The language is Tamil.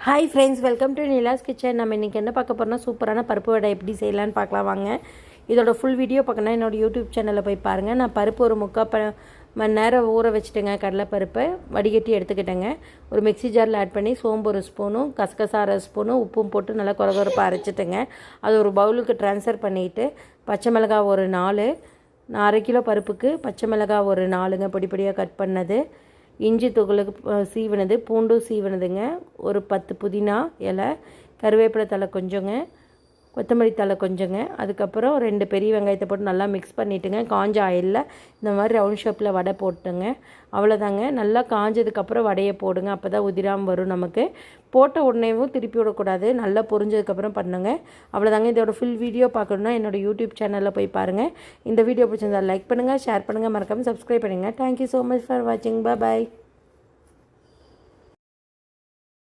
Hi friends, welcome to Nila's kitchen. நம்ம இன்றைக்கி என்ன பார்க்க போகிறோம்னா, சூப்பரான பருப்பு வடை எப்படி செய்யலான்னு பார்க்கலாம் வாங்க. இதோட ஃபுல் வீடியோ பார்க்கணுன்னா என்னோடய யூடியூப் சேனலில் போய் பாருங்கள். நான் பருப்பு ஒரு 3/4 மணி நேரம் ஊற வச்சுட்டேங்க. கடலைப்பருப்பை வடிகட்டி எடுத்துக்கிட்டேங்க. ஒரு மிக்ஸி ஜாரில் ஆட் பண்ணி சோம்பு 1 ஸ்பூனும் கசகசா 1 ஸ்பூனும் உப்பும் போட்டு நல்லா கொரகொரப்பாக அரைச்சிட்டேங்க. அது ஒரு பவுலுக்கு ட்ரான்ஸ்ஃபர் பண்ணிவிட்டு பச்சை மிளகாய் ஒரு 4, நான் 1/2 கிலோ பருப்புக்கு பச்சை மிளகாய் ஒரு 4ங்க பொடியாக கட் பண்ணது, இஞ்சி துகளுக்கு சீவினது, பூண்டு சீவினதுங்க, ஒரு 10 புதினா இலை, கருவேப்பிலை தழை கொஞ்சங்க, கொத்தமல்லி தழை கொஞ்சங்க, அதுக்கப்புறம் 2 பெரிய வெங்காயத்தை போட்டு நல்லா மிக்ஸ் பண்ணிவிட்டுங்க. காஞ்ச ஆயிலில் இந்த மாதிரி ரவுண்ட் ஷேப்பில் வடை போட்டுங்க. அவ்வளோதாங்க. நல்லா காஞ்சதுக்கப்புறம் வடையை போடுங்க. அப்போ தான் உதிராமல் வரும். நமக்கு போட்ட உடனேவும் திருப்பி விடக்கூடாது. நல்லா பொரிஞ்சதுக்கப்புறம் பண்ணுங்க. அவ்வளோதாங்க. இதோட ஃபுல் வீடியோ பார்க்கணுன்னா என்னோடய யூடியூப் சேனலில் போய் பாருங்கள். இந்த வீடியோ பிடிச்சிருந்தால் லைக் பண்ணுங்கள், ஷேர் பண்ணுங்கள், மறக்காமல் சப்ஸ்கிரைப் பண்ணுங்கள். தேங்க்யூ ஸோ மச் ஃபார் வாட்சிங். பாய்.